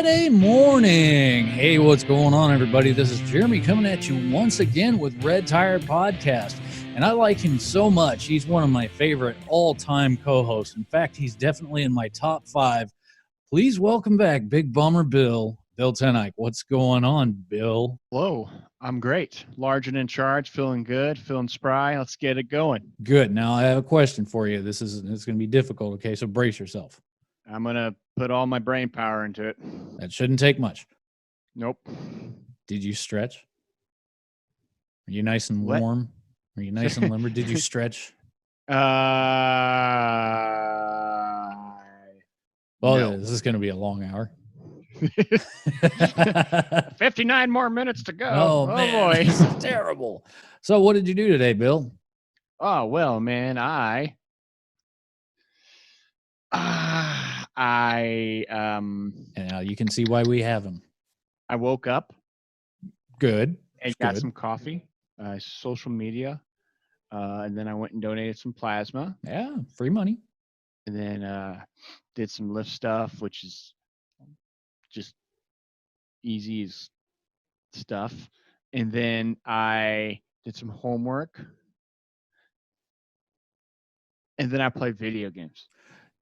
Friday morning. Hey, what's going on, everybody? This is Jeremy coming at you once again with Redtired Podcast. And I like him so much. He's one of my favorite all-time co-hosts. In fact, he's definitely in my top 5. Please welcome back Big Bummer Bill Tenike. What's going on, Bill? Hello, I'm great. Large and in charge, feeling good, feeling spry. Let's get it going. Good. Now, I have a question for you. It's going to be difficult, okay? So brace yourself. I'm going to put all my brain power into it. That shouldn't take much. Nope. Did you stretch? Are you nice and warm? Are you nice and limber? Did you stretch? No. This is going to be a long hour. 59 more minutes to go. Oh man, boy. This is terrible. So what did you do today, Bill? Oh, well, man, And now you can see why we have him. I woke up. Good. And got some coffee, social media, and then I went and donated some plasma. Yeah, free money. And then did some lift stuff, which is just easy as stuff. And then I did some homework. And then I played video games.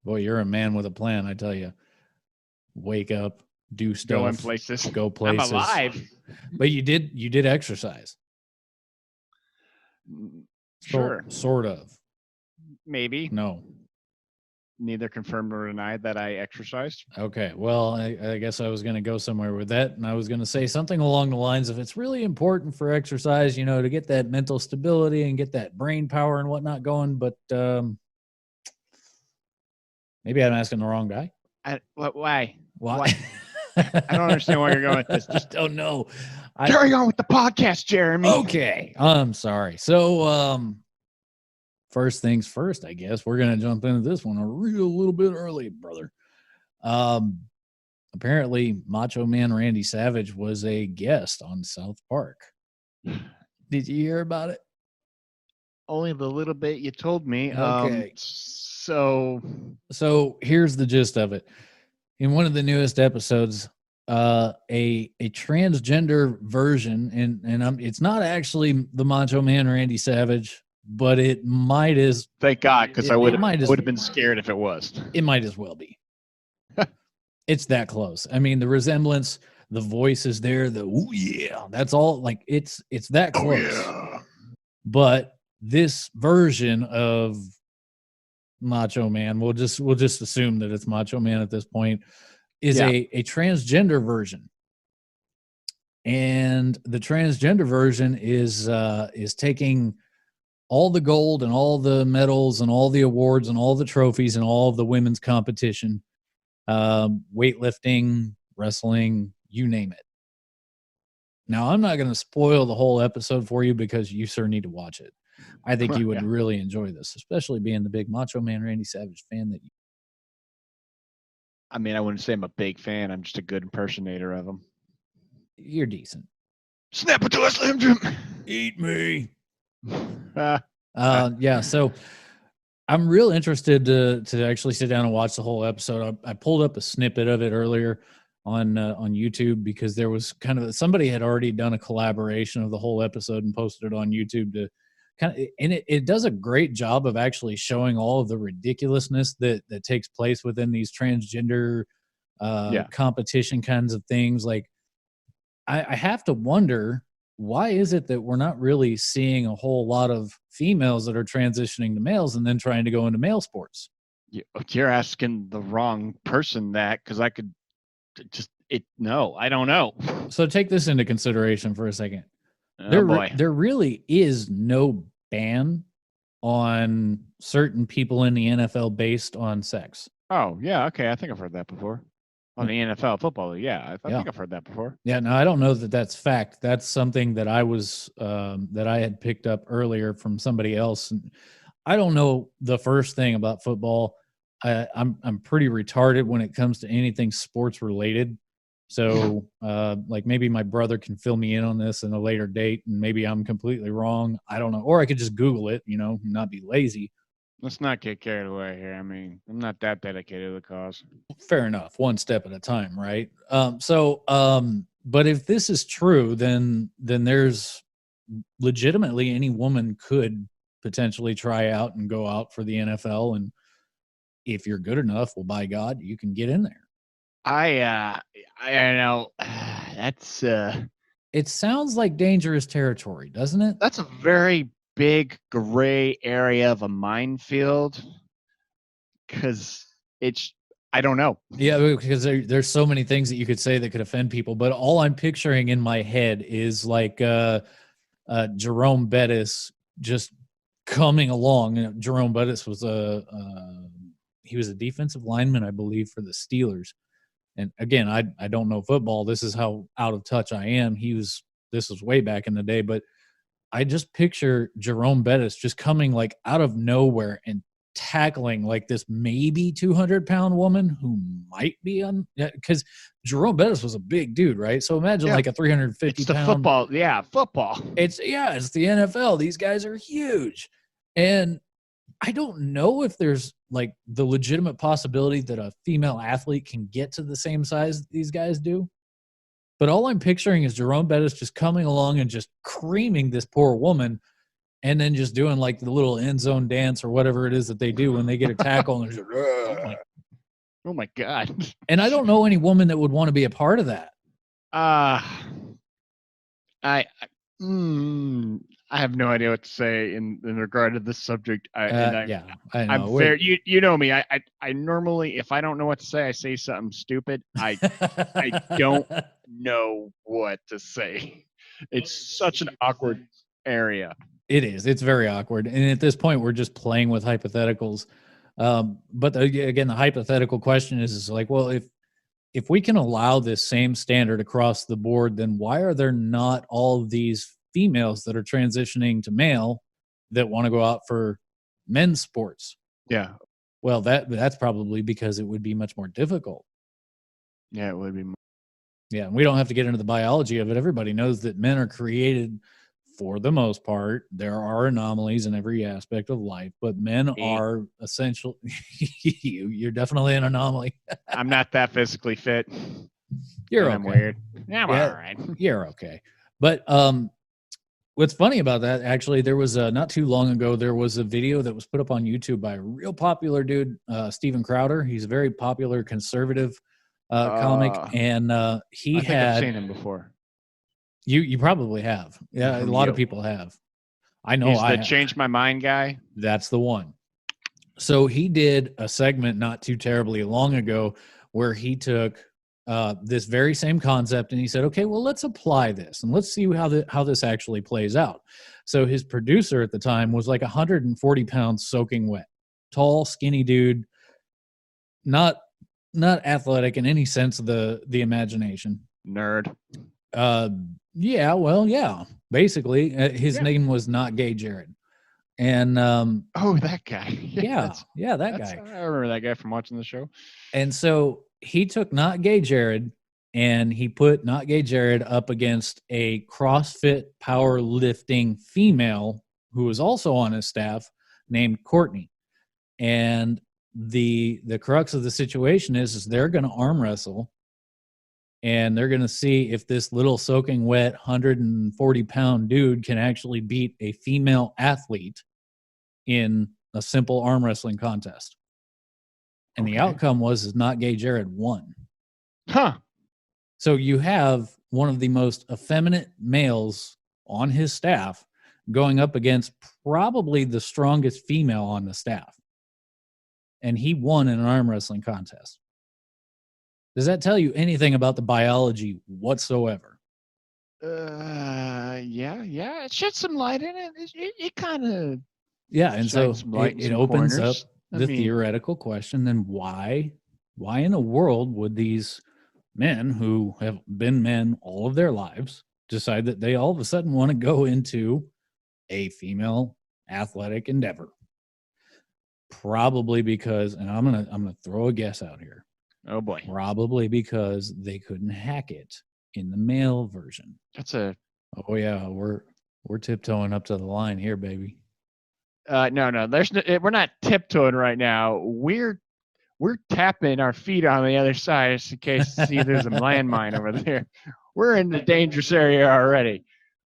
Boy, you're a man with a plan, I tell you. Wake up, do stuff, go in places, go places. I'm alive. But you did exercise. Sure. Sort of. Maybe. No. Neither confirmed nor denied that I exercised. Okay. Well, I guess I was going to go somewhere with that. And I was going to say something along the lines of it's really important for exercise, to get that mental stability and get that brain power and whatnot going. But maybe I'm asking the wrong guy. Why? Why? I don't understand why you're going with this. Just don't know. Carry on with the podcast, Jeremy. Okay. I'm sorry. So, first things first, I guess we're going to jump into this one a little bit early, brother. Apparently Macho Man Randy Savage was a guest on South Park. Did you hear about it? Only the little bit you told me. Okay. So here's the gist of it. In one of the newest episodes, a transgender version, and it's not actually the Macho Man Randy Savage, but it might as. Thank God, because I would have been scared if it was. It might as well be. It's that close. I mean, the resemblance, the voice is there. The ooh yeah, that's all. Like it's that close. Oh, yeah. But this version of Macho Man, we'll just assume that it's Macho Man at this point, is a transgender version. And the transgender version is taking all the gold and all the medals and all the awards and all the trophies and all of the women's competition, weightlifting, wrestling, you name it. Now, I'm not going to spoil the whole episode for you because you, sir, need to watch it. I think you would really enjoy this, especially being the big Macho Man Randy Savage fan that you. I mean, I wouldn't say I'm a big fan. I'm just a good impersonator of him. You're decent. Snap it to us, Slim Jim. Eat me. Yeah, so I'm real interested to actually sit down and watch the whole episode. I pulled up a snippet of it earlier on YouTube because there was kind of somebody had already done a collaboration of the whole episode and posted it on YouTube to kind of, and it does a great job of actually showing all of the ridiculousness that takes place within these transgender competition kinds of things. Like I have to wonder, why is it that we're not really seeing a whole lot of females that are transitioning to males and then trying to go into male sports? You're asking the wrong person that, because I could no, I don't know. So take this into consideration for a second. Boy. There really is no ban on certain people in the NFL based on sex. Oh, yeah. Okay. I think I've heard that before. On the NFL football. Yeah. I think I've heard that before. Yeah. No, I don't know that that's fact. That's something that I was, that I had picked up earlier from somebody else. And I don't know the first thing about football. I'm pretty retarded when it comes to anything sports related. So, like maybe my brother can fill me in on this in a later date, and maybe I'm completely wrong. I don't know. Or I could just Google it, not be lazy. Let's not get carried away here. I mean, I'm not that dedicated to the cause. Fair enough, one step at a time, right? But if this is true, then there's legitimately any woman could potentially try out and go out for the NFL, and if you're good enough, well, by God, you can get in there. I know that's It sounds like dangerous territory, doesn't it? that's a very big gray area of a minefield because it's I don't know. Yeah, because there's so many things that you could say that could offend people, but all I'm picturing in my head is like Jerome Bettis just coming along. You know, Jerome Bettis was he was a defensive lineman, I believe, for the Steelers. And again, I don't know football. This is how out of touch I am. This was way back in the day, but I just picture Jerome Bettis just coming like out of nowhere and tackling like this maybe 200-pound woman who might be on, because Jerome Bettis was a big dude, right? So imagine like a 350 It's the pound football. Yeah, football. It's the NFL. These guys are huge. And I don't know if there's like the legitimate possibility that a female athlete can get to the same size that these guys do. But all I'm picturing is Jerome Bettis just coming along and just creaming this poor woman and then just doing like the little end zone dance or whatever it is that they do when they get a tackle. And they're just, Oh my God. and I don't know any woman that would want to be a part of that. I have no idea what to say in regard to this subject. Yeah, I know. I'm very you know me. I normally, if I don't know what to say, I say something stupid. I don't know what to say. It's such an awkward area. It is. It's very awkward. And at this point, we're just playing with hypotheticals. But again, the hypothetical question is like, well, if we can allow this same standard across the board, then why are there not all of these females that are transitioning to male that want to go out for men's sports? Yeah. Well, that's probably because it would be much more difficult. Yeah, it would be. Yeah, we don't have to get into the biology of it. Everybody knows that men are created for the most part. There are anomalies in every aspect of life, but men are essential. You're definitely an anomaly. I'm not that physically fit. You're okay. I'm weird. Yeah, I'm all right. You're okay. But what's funny about that, actually, there was not too long ago, there was a video that was put up on YouTube by a real popular dude, Steven Crowder. He's a very popular conservative comic, and he I think I've seen him before. You probably have. Yeah, a lot of people have. I know. He's the Change My Mind guy. That's the one. So he did a segment not too terribly long ago where he took this very same concept and he said, okay, well, let's apply this and let's see how this actually plays out. So his producer at the time was like 140 pounds soaking wet, tall, skinny dude, not athletic in any sense of the imagination. Nerd. Yeah, basically his name was Not Gay Jared. And that guy. That guy. I remember that guy from watching the show. And so he took Not Gay Jared and he put Not Gay Jared up against a CrossFit powerlifting female who was also on his staff named Courtney. And the crux of the situation is they're going to arm wrestle and they're going to see if this little soaking wet 140-pound dude can actually beat a female athlete in a simple arm wrestling contest. And the outcome was Not Gay Jared won. Huh. So you have one of the most effeminate males on his staff going up against probably the strongest female on the staff. And he won in an arm wrestling contest. Does that tell you anything about the biology whatsoever? Yeah. It sheds some light in it. It kind of. Yeah, and so it opens up the theoretical question, then why in the world would these men who have been men all of their lives decide that they all of a sudden want to go into a female athletic endeavor? Probably because, and I'm gonna throw a guess out here. Oh boy. Probably because they couldn't hack it in the male version. Oh yeah, we're tiptoeing up to the line here, baby. No. We're not tiptoeing right now. We're tapping our feet on the other side just in case see there's a landmine over there. We're in the dangerous area already.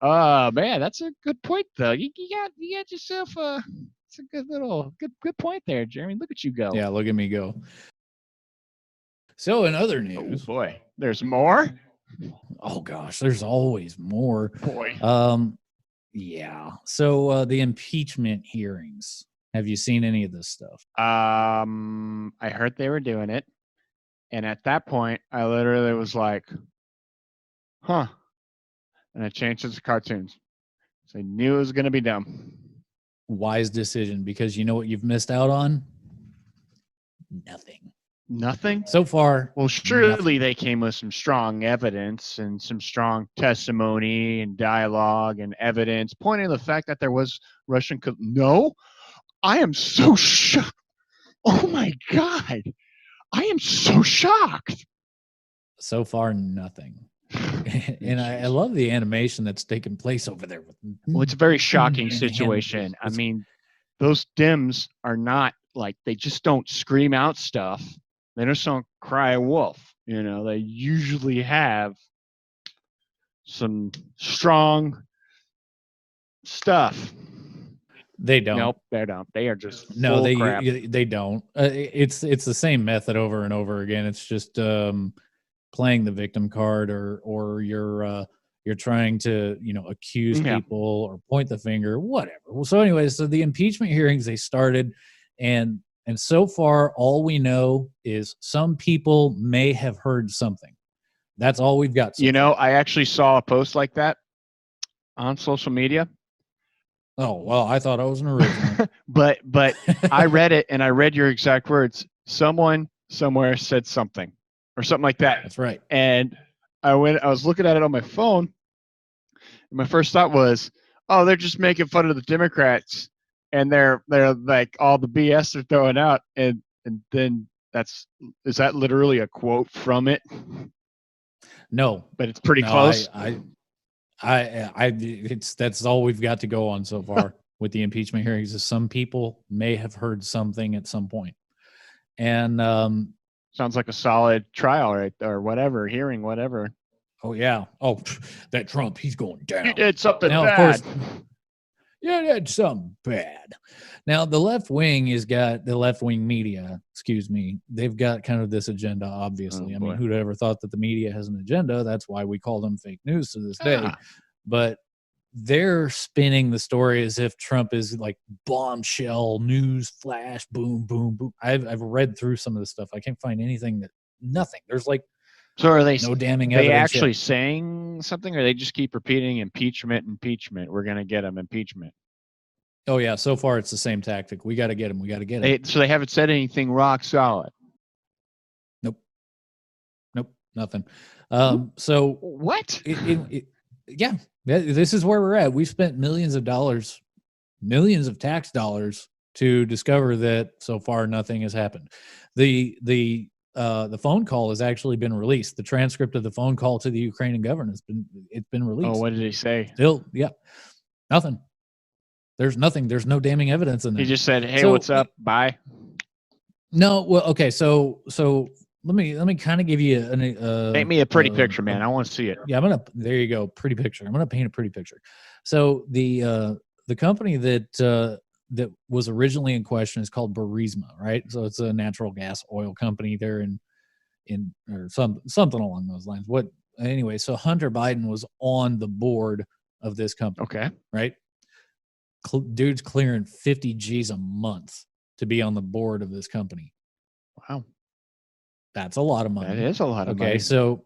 Man, that's a good point though. You got yourself it's a good point there, Jeremy. Look at you go. Yeah, look at me go. So in other Oh news, boy, there's more. oh gosh, there's always more. Boy, Yeah. So the impeachment hearings. Have you seen any of this stuff? I heard they were doing it, and at that point, I literally was like, "Huh," and I changed it to cartoons. So I knew it was gonna be dumb. Wise decision, because you know what you've missed out on? Nothing. Nothing. So far. Well, surely nothing. they came with some strong evidence and some strong testimony and dialogue and evidence pointing to the fact that there was Russian. No, I am so shocked. Oh my God. I am so shocked. So far, nothing. And I love the animation that's taking place over there. Well, it's a very shocking situation. I mean, those Dems are not like, they just don't scream out stuff. They just don't cry wolf. You know, they usually have some strong stuff. They don't. Nope, they don't. They are just no. They crap. They don't. It's the same method over and over again. It's just playing the victim card, or you're trying to accuse people or point the finger, whatever. Well, so anyway, so the impeachment hearings, they started, and so far all we know is some people may have heard something. That's all we've got. So far. I actually saw a post like that on social media. Oh, well, I thought I was an original. but I read it, and I read your exact words. Someone somewhere said something or something like that. That's right. And I was looking at it on my phone, and my first thought was, oh, they're just making fun of the Democrats, and they're like all the BS they're throwing out. And then is that literally a quote from it? No, but it's pretty close. That's all we've got to go on so far with the impeachment hearings. Is some people may have heard something at some point. And sounds like a solid trial, right? Or whatever, hearing, whatever. Oh yeah. Oh, that Trump, he's going down. He did something now, bad. Of course, yeah, did something bad. Now the left wing media, excuse me, they've got kind of this agenda, obviously. I mean, who'd ever thought that the media has an agenda? That's why we call them fake news to this day. But they're spinning the story as if Trump is like bombshell news flash, boom, boom, boom. I've read through some of this stuff. I can't find nothing. There's like, so are they no damning evidence. They actually yet. Saying something, or they just keep repeating impeachment? We're going to get him impeachment. Oh yeah. So far it's the same tactic. We got to get him. So they haven't said anything rock solid. Nope. Nothing. So what? Yeah, this is where we're at. We've spent millions of tax dollars to discover that so far nothing has happened. The phone call has actually been released. The transcript of the phone call to the Ukrainian government it's been released. Oh, what did he say? Still, yeah, nothing. There's nothing. There's no damning evidence in there. He just said, "Hey, what's up? Bye." No, well, okay. So let me kind of give you paint me a pretty picture, man. I want to see it. Yeah, there you go, pretty picture. I'm gonna paint a pretty picture. So the company that was originally in question is called Burisma, right? So it's a natural gas oil company there in or something along those lines. Anyway, so Hunter Biden was on the board of this company. Okay. Right? Dude's clearing 50 G's a month to be on the board of this company. Wow. That's a lot of money. That is a lot of money. Okay, so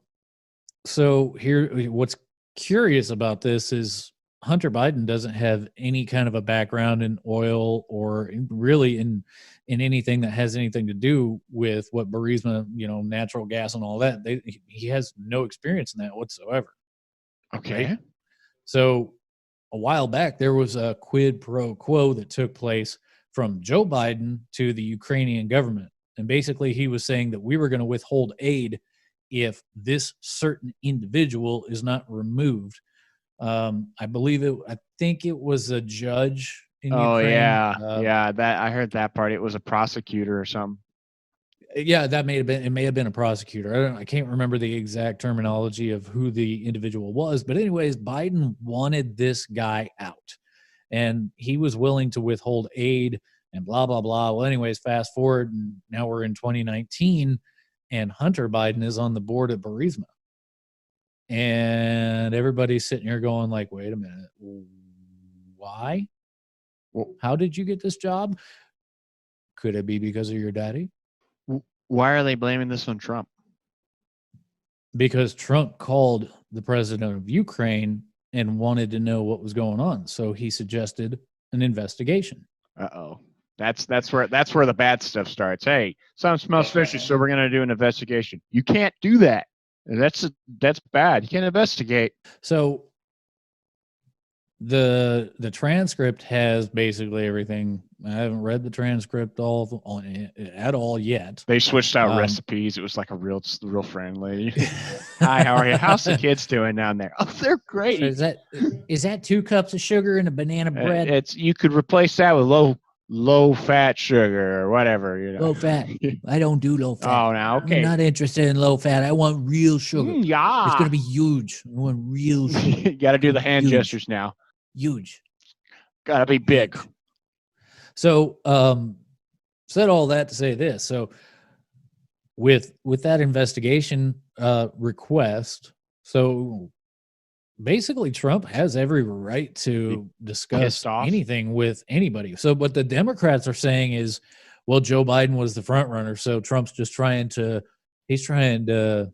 here, what's curious about this is Hunter Biden doesn't have any kind of a background in oil or really in anything that has anything to do with what Burisma, natural gas and all that. He has no experience in that whatsoever. Okay. Right? So a while back, there was a quid pro quo that took place from Joe Biden to the Ukrainian government. And basically, he was saying that we were going to withhold aid if this certain individual is not removed. I think it was a judge in Oh Ukraine. yeah. That I heard that part. It was a prosecutor or something. Yeah, that may have been, it may have been a prosecutor. I can't remember the exact terminology of who the individual was, but anyways, Biden wanted this guy out, and he was willing to withhold aid and blah blah blah. Well, anyways, fast forward, and now we're in 2019, and Hunter Biden is on the board at Burisma, and everybody's sitting here going like, "Wait a minute, why? Well, How did you get this job? Could it be because of your daddy?" why are they blaming this on Trump? Because Trump called the president of Ukraine and wanted to know what was going on. So he suggested an investigation. Uh-oh. That's where the bad stuff starts. Hey, something smells fishy, so we're gonna do an investigation. You can't do that. That's bad. You can't investigate. So the transcript has basically everything. I haven't read the transcript at all yet. They switched out recipes. It was like a real friendly. Hi, how are you? How's the kids doing down there? Oh, they're great. So is that 2 cups of sugar and a banana bread? You could replace that with low fat sugar or whatever. You know. Low fat. I don't do low fat. Oh, now okay. I'm not interested in low fat. I want real sugar. Yeah. It's gonna be huge. I want real sugar. You got to do the hand gestures now. Huge. Got to be big. Huge. So, said all that to say this. So, with that investigation request, so basically Trump has every right to discuss anything with anybody. So what the Democrats are saying is, well, Joe Biden was the front runner, so Trump's just trying to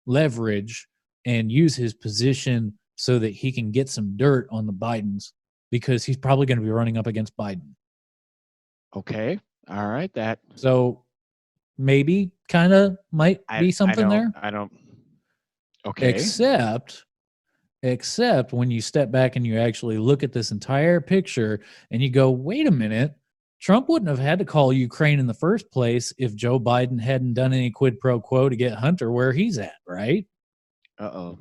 leverage and use his position so that he can get some dirt on the Bidens, because he's probably going to be running up against Biden. Okay. All right. So maybe kind of might be something there. I don't. Okay. Except when you step back and you actually look at this entire picture and you go, wait a minute, Trump wouldn't have had to call Ukraine in the first place if Joe Biden hadn't done any quid pro quo to get Hunter where he's at, right? Uh-oh.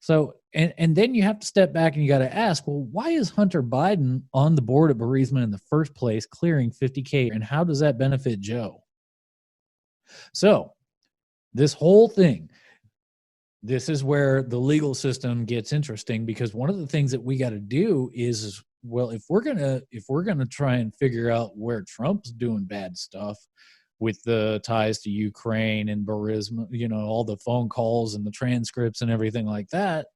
So, and then you have to step back and you got to ask, well, why is Hunter Biden on the board at Burisma in the first place, clearing $50K, and how does that benefit Joe? So, this whole thing, this is where the legal system gets interesting, because one of the things that we got to do is, well, if we're gonna try and figure out where Trump's doing bad stuff with the ties to Ukraine and Burisma, you know, all the phone calls and the transcripts and everything like that,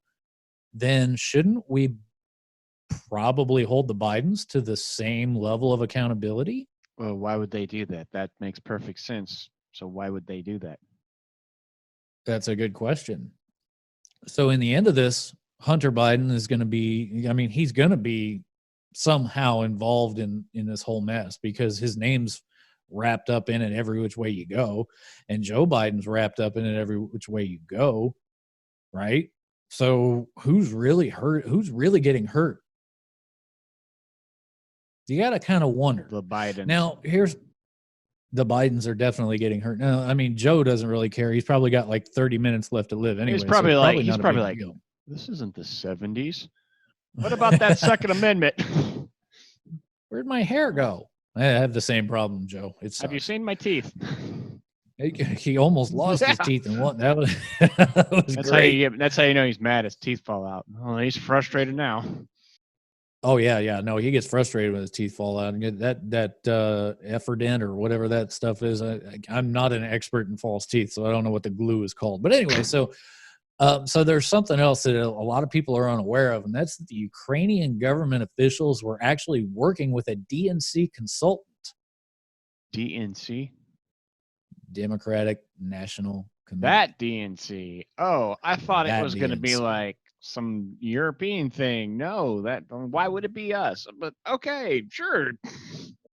then shouldn't we probably hold the Bidens to the same level of accountability? Well, why would they do that? That makes perfect sense. So why would they do that? That's a good question. So in the end of this, Hunter Biden is going to be, I mean, he's going to be somehow involved in this whole mess, because his name's wrapped up in it every which way you go, and Joe Biden's wrapped up in it every which way you go, right? So who's really hurt? Who's really getting hurt? You got to kind of wonder. The Bidens. Now, here's the Bidens are definitely getting hurt. Now, I mean, Joe doesn't really care. He's probably got like 30 minutes left to live anyway. He's probably like, this isn't the 70s. What about that Second Amendment? Where'd my hair go? I have the same problem, Joe. Have you seen my teeth? He almost lost his teeth in one. That was, that's great. That's how you know he's mad. His teeth fall out. Oh, he's frustrated now. Oh yeah. No, he gets frustrated when his teeth fall out. And that Efferdent or whatever that stuff is. I'm not an expert in false teeth, so I don't know what the glue is called. But anyway, so there's something else that a lot of people are unaware of, and that's that the Ukrainian government officials were actually working with a DNC consultant. DNC? Democratic National Committee. That DNC. Oh, I thought it was going to be like some European thing. No, why would it be us? But okay, sure.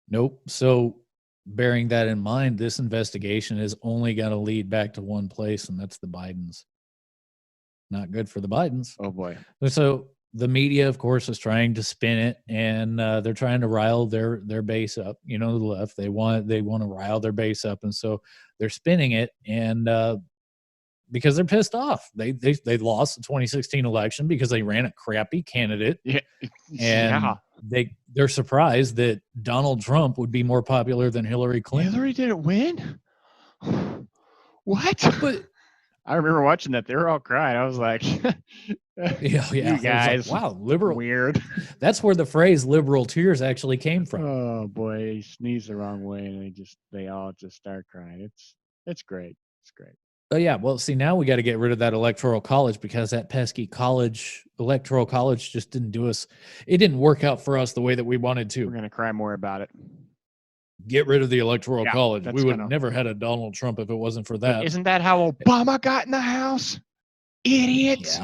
Nope. So bearing that in mind, this investigation is only going to lead back to one place, and that's the Bidens. Not good for the Bidens. Oh boy. So the media, of course, is trying to spin it, and they're trying to rile their base up. You know, the left, they want to rile their base up, and so they're spinning it. And because they're pissed off. They lost the 2016 election because they ran a crappy candidate. Yeah. And they're surprised that Donald Trump would be more popular than Hillary Clinton. Hillary didn't win? What? But I remember watching that. They were all crying. I was like, yeah, you guys, like, wow, liberal. Weird. That's where the phrase liberal tears actually came from. Oh boy, he sneezed the wrong way and they all just start crying. It's great. It's great. Oh yeah, well, see, now we got to get rid of that electoral college because that pesky electoral college just didn't do us. It didn't work out for us the way that we wanted to. We're gonna cry more about it. Get rid of the electoral college. We would have never had a Donald Trump if it wasn't for that. Isn't that how Obama got in the House? Idiots.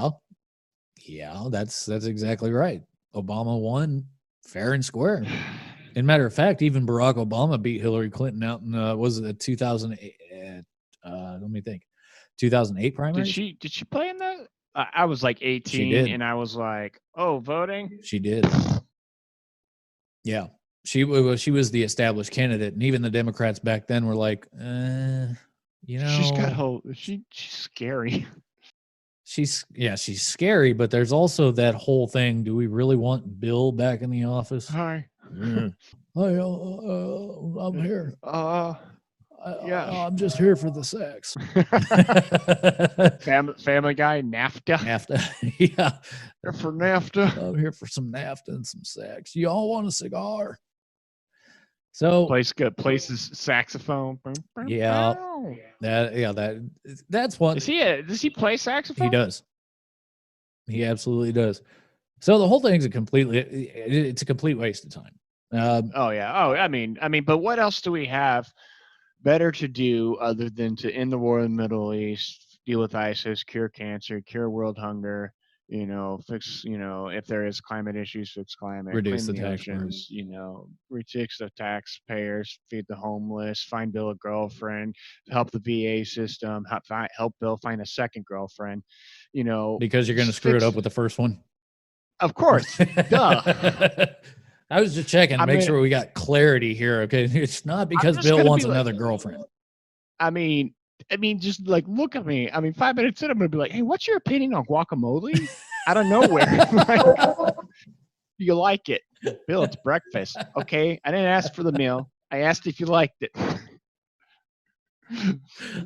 Yeah, that's exactly right. Obama won fair and square. And matter of fact, even Barack Obama beat Hillary Clinton out in was it 2008? Let me think. 2008 primary. Did she play in that? I was like 18, and I was like, "Oh, voting." She did. Yeah, she was the established candidate, and even the Democrats back then were like, she's got she's scary. She's scary, but there's also that whole thing. Do we really want Bill back in the office? Hi. I'm here. Yeah. I'm just here for the sex. Family Guy, NAFTA. Yeah. Here for NAFTA. I'm here for some NAFTA and some sex. You all want a cigar? So places saxophone. Yeah. That's what. Does he play saxophone? He does. He absolutely does. So the whole thing's it's a complete waste of time. I mean, but what else do we have better to do other than to end the war in the Middle East, deal with ISIS, cure cancer, cure world hunger, fix, if there is climate issues, fix climate, reduce clean the oceans, reduce the taxpayers, feed the homeless, find Bill a girlfriend, help the VA system, help Bill find a second girlfriend, because you're going to screw it up with the first one. Of course. Duh. I was just checking to make sure we got clarity here. Okay. It's not because Bill wants another girlfriend. I mean, just like, look at me. I mean, 5 minutes in, I'm going to be like, hey, what's your opinion on guacamole? Out of nowhere. Do you like it? Bill, it's breakfast. Okay. I didn't ask for the meal. I asked if you liked it.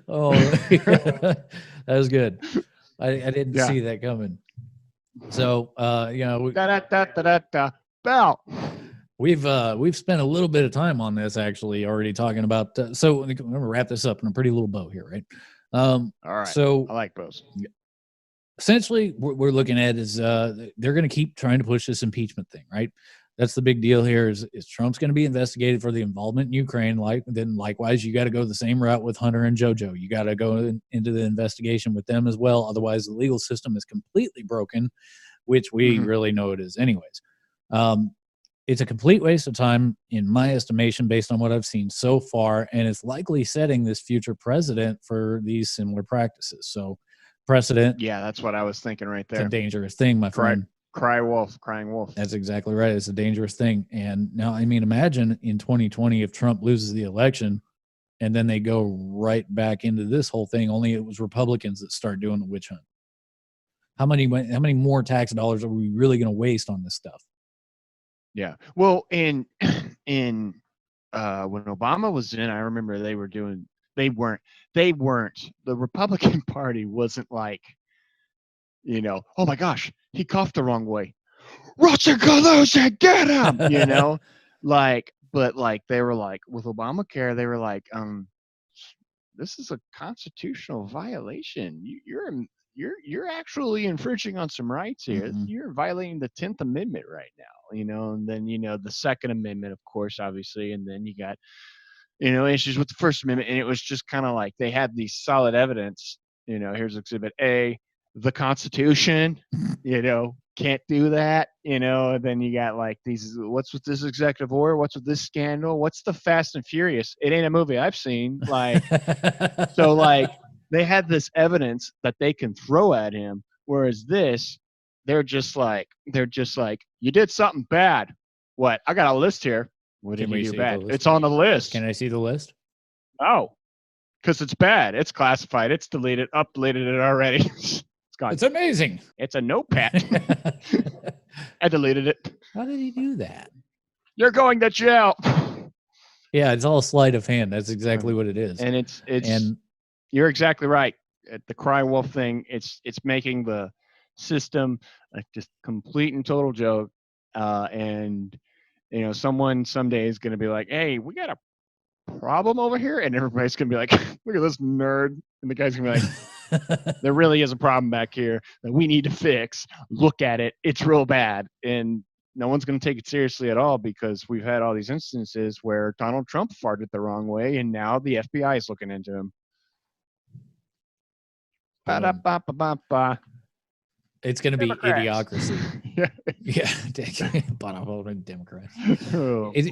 Oh, that was good. I didn't see that coming. So, Bell. We've spent a little bit of time on this actually already talking about. So I'm going to wrap this up in a pretty little bow here, right? All right. So I like bows. Essentially, what we're looking at is they're going to keep trying to push this impeachment thing, right? That's the big deal here. Is Trump's going to be investigated for the involvement in Ukraine? Then likewise, you got to go the same route with Hunter and JoJo. You got to go into the investigation with them as well. Otherwise, the legal system is completely broken, which we really know it is, anyways. It's a complete waste of time, in my estimation, based on what I've seen so far, and it's likely setting this future president for these similar practices. So, precedent. Yeah, that's what I was thinking right there. It's a dangerous thing, my friend. Crying wolf. That's exactly right. It's a dangerous thing. And now, I mean, imagine in 2020 if Trump loses the election, and then they go right back into this whole thing. Only it was Republicans that start doing the witch hunt. How many more tax dollars are we really going to waste on this stuff? Yeah. Well, in when Obama was in, I remember they weren't the Republican Party wasn't like, oh my gosh, he coughed the wrong way. Russian collusion, get him, but they were like, with Obamacare, they were like, this is a constitutional violation. You're actually infringing on some rights here. Mm-hmm. You're violating the 10th Amendment right now, and then, the Second Amendment, of course, obviously. And then you got, issues with the First Amendment. And it was just kind of like they had these solid evidence, here's Exhibit A, the Constitution, can't do that, and then you got like these, what's with this executive order? What's with this scandal? What's the Fast and Furious? It ain't a movie I've seen. So they had this evidence that they can throw at him, whereas this, they're just like, you did something bad. What? I got a list here. What did you do bad? It's on the list. Can I see the list? Oh, because it's bad. It's classified. It's deleted. Deleted it already. It's gone. It's amazing. It's a notepad. I deleted it. How did he do that? You're going to jail. Yeah, it's all sleight of hand. That's exactly what it is. And and you're exactly right. At the cry wolf thing, it's making the system like just complete and total joke. And someone someday is going to be like, "Hey, we got a problem over here," and everybody's going to be like, "Look at this nerd," and the guy's going to be like, "There really is a problem back here that we need to fix. Look at it; it's real bad." And no one's going to take it seriously at all because we've had all these instances where Donald Trump farted the wrong way, and now the FBI is looking into him. Ba-da-ba-ba-ba-ba. It's going to be idiocracy. Yeah. Democrats.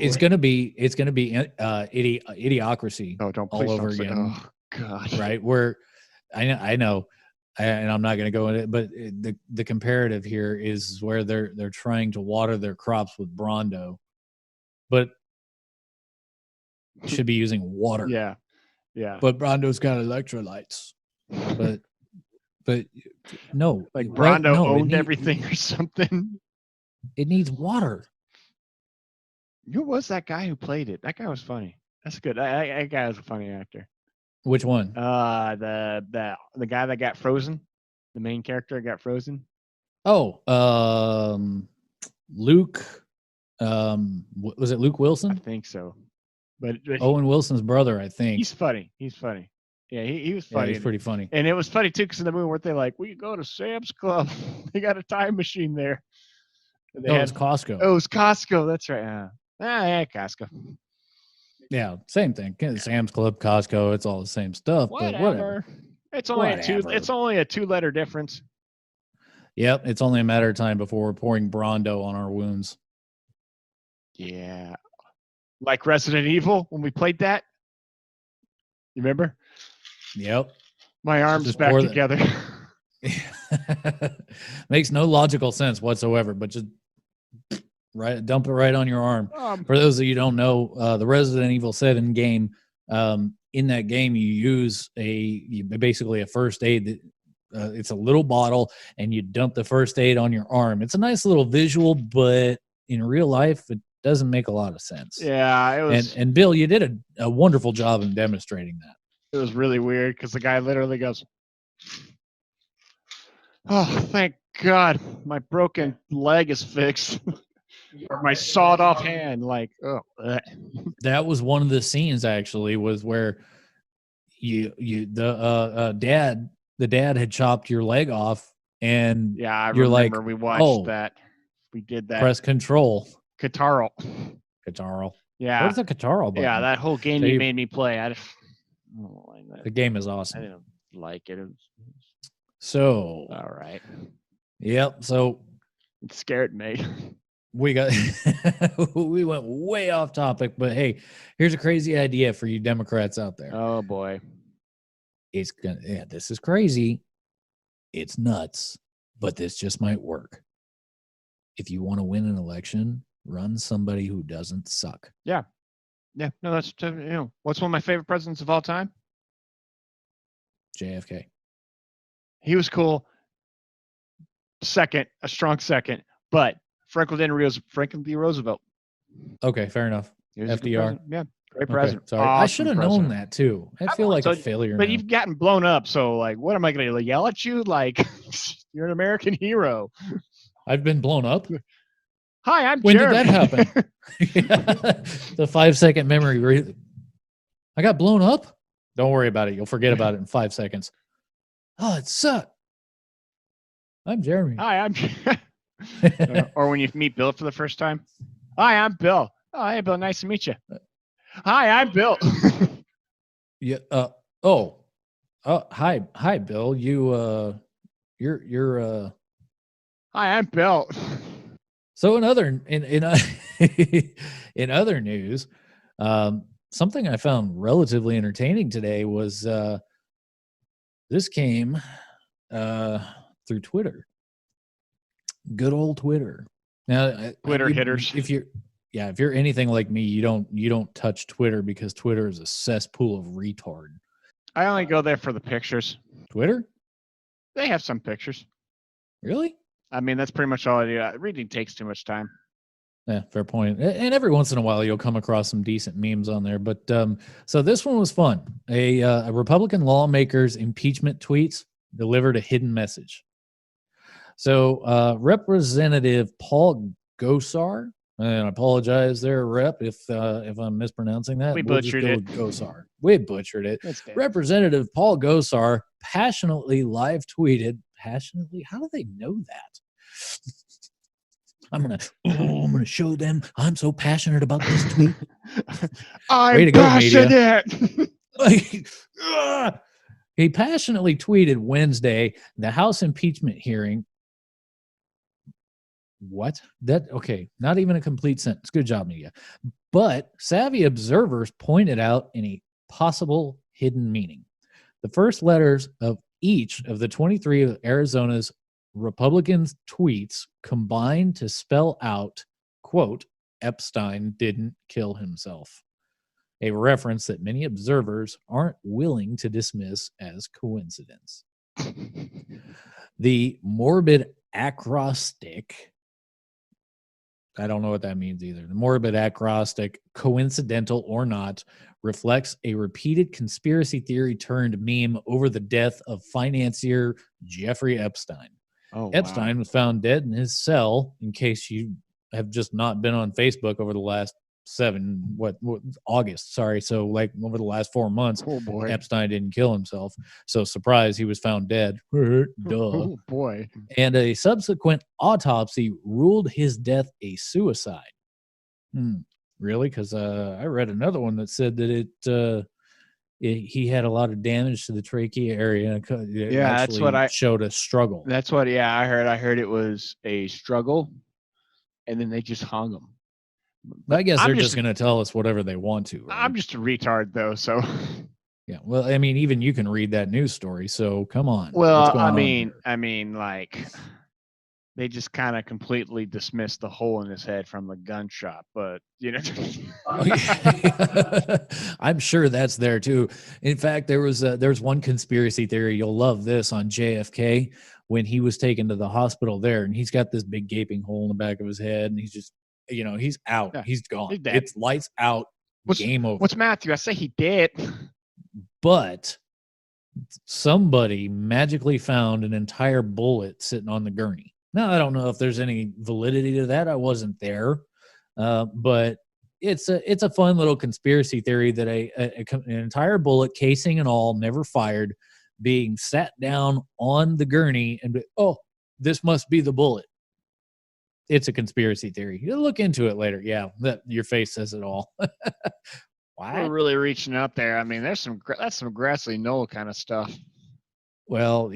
It's going to be idiocracy. Oh, don't all over again. Oh God. Right. Where I know, and I'm not going to go into it, but the comparative here is where they're trying to water their crops with Brondo, but should be using water. Yeah. But Brondo's got electrolytes. But no, like Brondo owned everything or something. It needs water. Who was that guy who played it? That guy was funny. That's good. That guy was a funny actor. Which one? The guy that got frozen. The main character got frozen. Oh, Luke. Was it Luke Wilson? I think so. But Owen Wilson's brother, I think. He's funny. Yeah, he was funny. Yeah, he's pretty funny. And it was funny too, because in the movie, weren't they like, "We go to Sam's Club. They got a time machine there." It was Costco. Oh, it was Costco. That's right. Yeah, Costco. Yeah, same thing. Sam's Club, Costco. It's all the same stuff. Whatever. But whatever. It's only It's only a 2-letter difference. Yep, it's only a matter of time before we're pouring Brondo on our wounds. Yeah, like Resident Evil when we played that. You remember? Yep. My arms just back together. Makes no logical sense whatsoever, but just dump it right on your arm. For those of you who don't know, the Resident Evil 7 game, in that game you use basically a first aid. It's a little bottle, and you dump the first aid on your arm. It's a nice little visual, but in real life, it doesn't make a lot of sense. Yeah, it was. And Bill, you did a wonderful job in demonstrating that. It was really weird because the guy literally goes, "Oh, thank God, my broken leg is fixed." Or my sawed off hand. Like, oh. That was one of the scenes actually, was where the dad had chopped your leg off, and yeah, I remember we watched that. We did that. Press control. Catarl. Yeah. Where's the Catarl button? Yeah, that whole game you made me play. I don't like that. The game is awesome. I didn't like it. So all right. Yep. So it scared me. We went way off topic, but hey, here's a crazy idea for you Democrats out there. Oh boy. This is crazy. It's nuts, but this just might work. If you want to win an election, run somebody who doesn't suck. Yeah. No, that's what's one of my favorite presidents of all time? JFK. He was cool. A strong second, but Franklin D. Roosevelt. Okay, fair enough. FDR. Yeah, great president. Sorry, awesome. I should have known that too. I feel like a failure. But you've gotten blown up, so like, what am I going to yell at you? Like, you're an American hero. I've been blown up. Hi, I'm when Jeremy. Did that happen? The 5-second memory. I got blown up. Don't worry about it. You'll forget about it in 5 seconds. Oh, it sucked. I'm Jeremy. Hi, I'm. Or when you meet Bill for the first time. Hi, I'm Bill. Oh, hey, Bill. Nice to meet you. Hi, I'm Bill. Yeah. Hi, Bill. You're. Hi, I'm Bill. So in other news, something I found relatively entertaining today was this came through Twitter. Good old Twitter. Now, Twitter hitters. If you're anything like me, you don't touch Twitter because Twitter is a cesspool of retard. I only go there for the pictures. Twitter? They have some pictures. Really? I mean, that's pretty much all I do. Reading takes too much time. Yeah, fair point. And every once in a while, you'll come across some decent memes on there. But so this one was fun. A Republican lawmaker's impeachment tweets delivered a hidden message. So Representative Paul Gosar, and I apologize there, Rep, if I'm mispronouncing that. We We'll just butchered go it. with Gosar. We butchered it. That's dead. Representative Paul Gosar passionately live tweeted. Passionately? How do they know that? I'm gonna show them I'm so passionate about this tweet. I'm passionate. He passionately tweeted Wednesday the House impeachment hearing. What? Okay, not even a complete sentence. Good job, media. But savvy observers pointed out any possible hidden meaning. The first letters of each of the 23 of Arizona's Republicans' tweets combined to spell out, quote, Epstein didn't kill himself, a reference that many observers aren't willing to dismiss as coincidence. The morbid acrostic, I don't know what that means either. The morbid acrostic, coincidental or not, reflects a repeated conspiracy theory turned meme over the death of financier Jeffrey Epstein. Oh, Epstein was found dead in his cell, in case you have just not been on Facebook over the last August. Sorry. So like over the last 4 months, oh boy. Epstein didn't kill himself. So surprise, he was found dead. Duh. Oh boy. And a subsequent autopsy ruled his death a suicide. Really? Because I read another one that said that he had a lot of damage to the trachea area. Yeah, that's what I showed a struggle. That's what. Yeah, I heard. I heard it was a struggle, and then they just hung him. But I guess they're just going to tell us whatever they want to. Right? I'm just a retard, though. So. Yeah. Well, I mean, even you can read that news story. So come on. Well, I mean, like, they just kind of completely dismissed the hole in his head from the gunshot, but you know. I'm sure that's there too. In fact, there's one conspiracy theory, you'll love this, on JFK when he was taken to the hospital there, and he's got this big gaping hole in the back of his head, and he's just, he's out. Yeah, he's gone. It's lights out. Game over. What's Matthew? I say he did. But somebody magically found an entire bullet sitting on the gurney. Now, I don't know if there's any validity to that. I wasn't there. But it's a fun little conspiracy theory that an entire bullet, casing and all, never fired, being sat down on the gurney and this must be the bullet. It's a conspiracy theory. You'll look into it later. Yeah, your face says it all. We're really reaching out there. I mean, that's some grassy knoll kind of stuff. Well,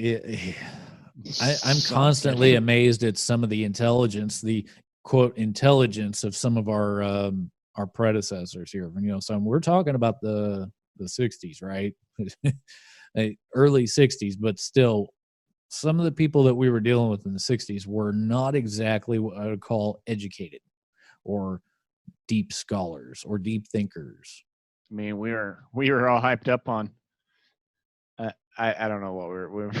I'm constantly amazed at some of the intelligence, the quote intelligence of some of our predecessors here. So we're talking about the 60s, right? Early 60s, but still, some of the people that we were dealing with in the 60s were not exactly what I would call educated or deep scholars or deep thinkers. I mean, we were all hyped up on. I don't know what we were.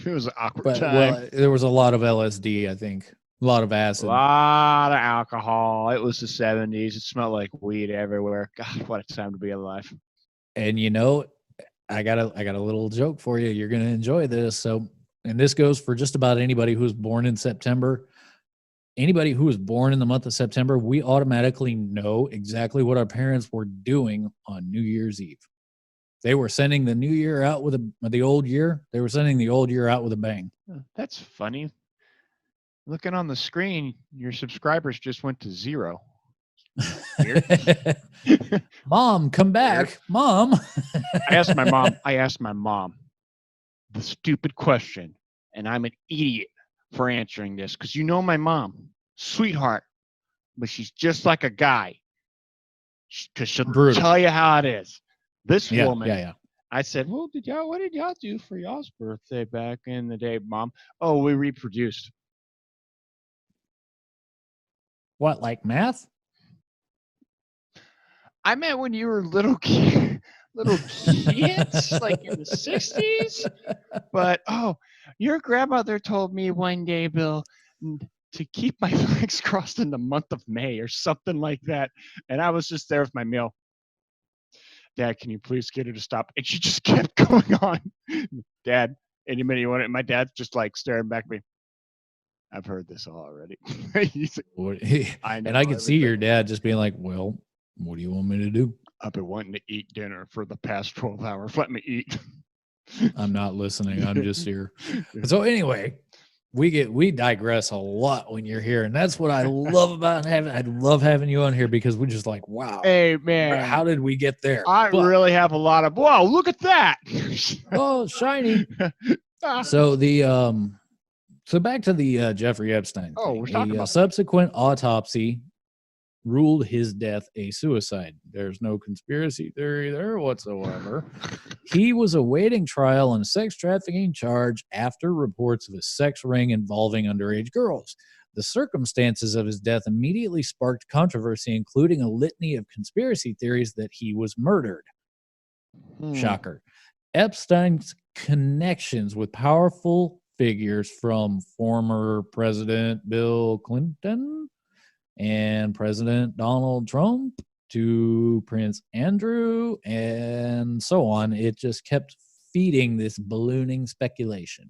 It was an awkward time. Well, there was a lot of LSD, I think. A lot of acid. A lot of alcohol. It was the 70s. It smelled like weed everywhere. God, what a time to be alive. And I got a little joke for you. You're going to enjoy this. So, and this goes for just about anybody who was born in September. Anybody who was born in the month of September, we automatically know exactly what our parents were doing on New Year's Eve. They were sending the new year out with the old year. They were sending the old year out with a bang. That's funny. Looking on the screen, your subscribers just went to 0. Mom, come back. Mom. I asked my mom the stupid question, and I'm an idiot for answering this because my mom, sweetheart, but she's just like a guy because she'll tell you how it is. This woman, I said, well, what did y'all do for y'all's birthday back in the day, Mom? Oh, we reproduced. What, like math? I meant when you were little kid. little kids, like in the 60s. But your grandmother told me one day, Bill, to keep my legs crossed in the month of May or something like that. And I was just there with my meal. Dad, can you please get her to stop? And she just kept going on. Dad, any minute you want it. My dad's just like staring back at me. I've heard this all already. He's like, I know. And I could see your dad just being like, well, what do you want me to do? I've been wanting to eat dinner for the past 12 hours. Let me eat. I'm not listening. I'm just here. So anyway, we digress a lot when you're here, and that's what I love about having. I love having you on here because we're just like, wow, hey man, how did we get there? I really have a lot of wow. Look at that. Oh, shiny. So the so back to the Jeffrey Epstein. We're talking about subsequent autopsy ruled his death a suicide. There's no conspiracy theory there whatsoever. He was awaiting trial on a sex trafficking charge after reports of a sex ring involving underage girls. The circumstances of his death immediately sparked controversy, including a litany of conspiracy theories that he was murdered. Shocker. Epstein's connections with powerful figures from former President Bill Clinton and President Donald Trump to Prince Andrew and so on. It just kept feeding this ballooning speculation.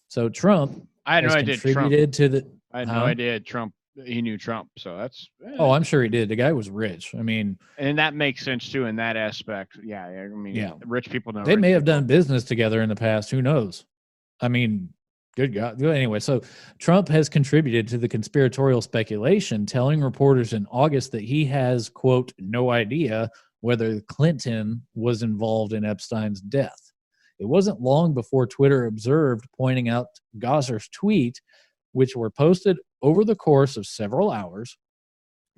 So Trump I had no idea contributed to the. I had no idea Trump. He knew Trump, so that's. I'm sure he did. The guy was rich. I mean, and that makes sense too in that aspect. Yeah, I mean, rich people know. They may have done business together in the past. Who knows? I mean, good God. Anyway, so Trump has contributed to the conspiratorial speculation, telling reporters in August that he has, quote, no idea whether Clinton was involved in Epstein's death. It wasn't long before Twitter observed, pointing out Gosser's tweet, which were posted over the course of several hours.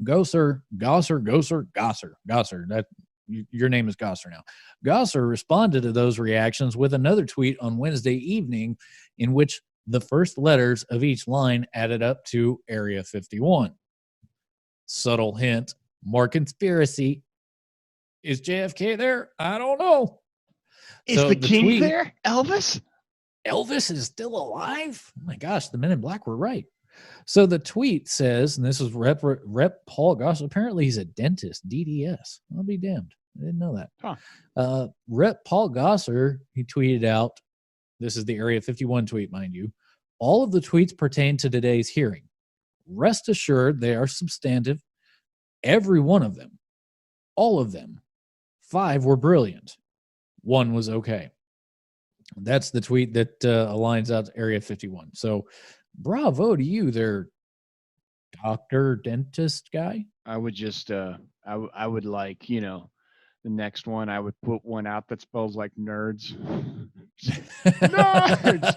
Gosser. That your name is Gosser now. Gosser responded to those reactions with another tweet on Wednesday evening in which the first letters of each line added up to Area 51. Subtle hint, more conspiracy. Is JFK there? I don't know. Is the king there? Elvis? Elvis is still alive? Oh my gosh, the Men in Black were right. So the tweet says, and this is Rep Paul Goss. Apparently he's a dentist, DDS. I'll be damned. I didn't know that. Rep Paul Gosser, he tweeted out, this is the Area 51 tweet, mind you, all of the tweets pertain to today's hearing. Rest assured they are substantive. Every one of them. All of them. 5 were brilliant. 1 was okay. That's the tweet that aligns out to Area 51. So bravo to you there, doctor, dentist guy. I would just, I would like, the next one, I would put one out that spells like nerds. Nerds!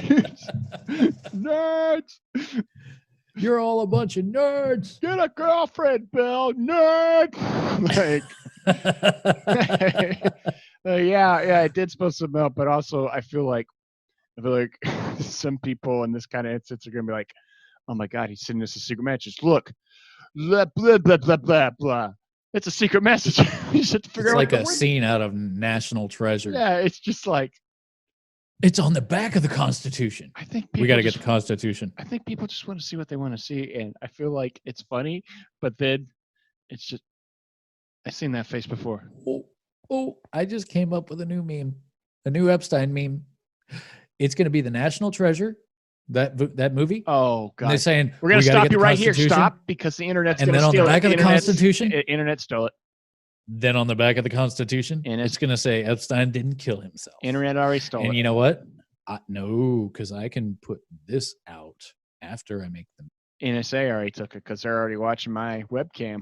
Nerds! Nerds! You're all a bunch of nerds. Get a girlfriend, Bill. Nerd! Yeah, it did spell some out, but also I feel like some people in this kind of instance are going to be like, oh my God, he's sending us a secret message. Look, blah, blah, blah, blah, blah, blah. It's a secret message. You just have to figure out like a scene out of National Treasure. Yeah, it's just like. It's on the back of the Constitution. I think we got to get the Constitution. I think people just want to see what they want to see. And I feel like it's funny, but then it's just, I've seen that face before. Oh, I just came up with a new meme, a new Epstein meme. It's going to be the National Treasure, that movie. Oh God! And they're saying we're going to stop you right here. Stop, because the internet's going to steal it. And then on the back of the Constitution, internet stole it. Then on the back of the Constitution, and it's going to say Epstein didn't kill himself. Internet already stole it. And you know what? No, because I can put this out after I make them. NSA already took it because they're already watching my webcam.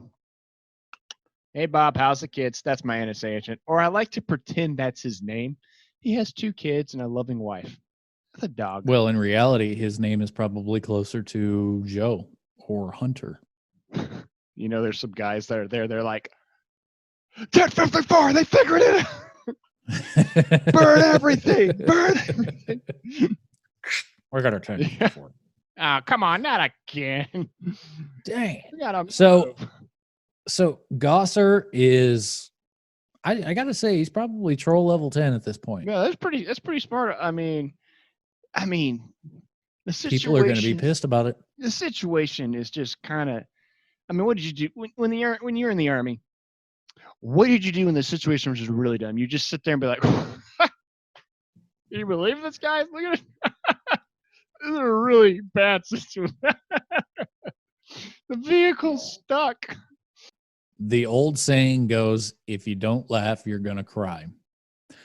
Hey, Bob, how's the kids? That's my NSA agent. Or I like to pretend that's his name. He has 2 kids and a loving wife. The dog. Well, in reality, his name is probably closer to Joe or Hunter. There's some guys that are there. They're like, 1054, they figured it out. Burn everything. Burn everything. We're going to turn 1054. Oh, come on, not again. Dang. So Gosser is I gotta say he's probably troll level 10 at this point. Yeah, that's pretty smart. I mean, the People are going to be situation pissed about it. the situation is just kind of. I mean, what did you do when you're in the army? What did you do in the situation which is really dumb? You just sit there and be like, "Can you believe this, guys? Look at it. This is a really bad situation. The vehicle's stuck." The old saying goes, if you don't laugh, you're going to cry.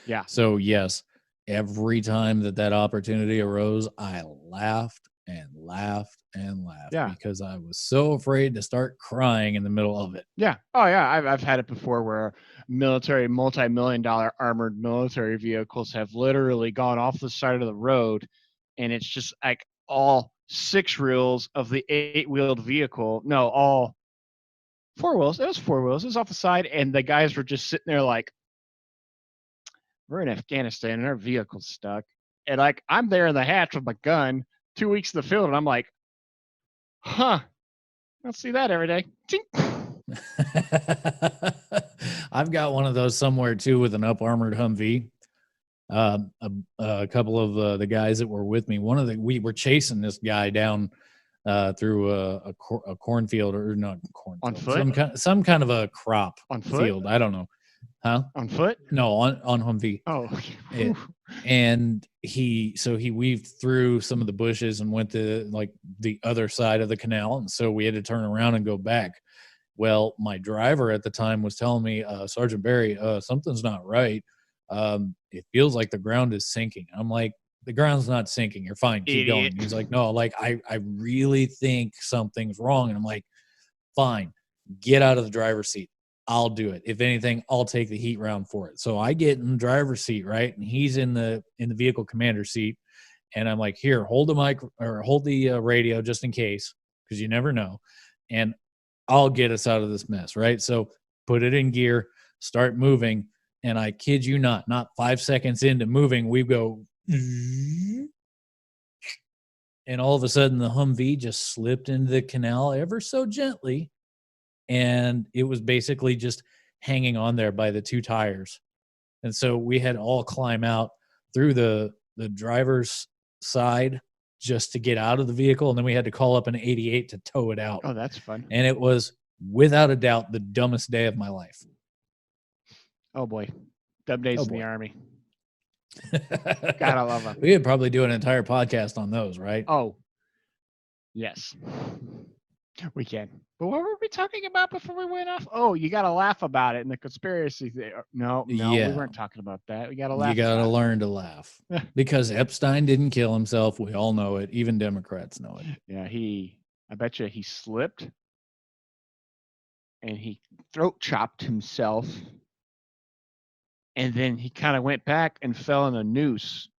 Yeah. So, yes, every time that opportunity arose, I laughed and laughed and laughed because I was so afraid to start crying in the middle of it. Yeah. Oh, yeah. I've had it before where multi-million-dollar armored military vehicles have literally gone off the side of the road, and it's just like all 6 wheels of the 8-wheeled vehicle. No, all 4 wheels. It was 4 wheels. It was off the side, and the guys were just sitting there like, we're in Afghanistan and our vehicle's stuck. And like, I'm there in the hatch with my gun, 2 weeks in the field, and I'm like, huh, I don't see that every day. I've got one of those somewhere too with an up armored Humvee. A couple of the guys that were with me, we were chasing this guy down through a cornfield, or not cornfield, on foot? some kind of a crop on foot? field. I don't know. Huh? On foot? No, on Humvee. Oh, okay. And he weaved through some of the bushes and went to like the other side of the canal, and so we had to turn around and go back. Well, my driver at the time was telling me, Sergeant Barry, something's not right. It feels like the ground is sinking. I'm like, the ground's not sinking. You're fine. Keep going. He's like, no, like I really think something's wrong. And I'm like, fine, get out of the driver's seat. I'll do it. If anything, I'll take the heat round for it. So I get in the driver's seat, right? And he's in the vehicle commander seat. And I'm like, here, hold the mic or hold the radio just in case, because you never know. And I'll get us out of this mess, right? So put it in gear, start moving. And I kid you not 5 seconds into moving, we go, and all of a sudden the Humvee just slipped into the canal ever so gently. And it was basically just hanging on there by the 2 tires. And so we had all climb out through the driver's side just to get out of the vehicle. And then we had to call up an 88 to tow it out. Oh, that's fun. And it was without a doubt the dumbest day of my life. Oh boy. Dumb days in the Army. God, I love them. We could probably do an entire podcast on those, right? Oh, yes. We can. But what were we talking about before we went off? Oh, you got to laugh about it in the conspiracy theory. No, we weren't talking about that. We got to laugh. You got to learn to laugh because Epstein didn't kill himself. We all know it. Even Democrats know it. Yeah, I bet you he slipped and he throat chopped himself. And then he kind of went back and fell in a noose.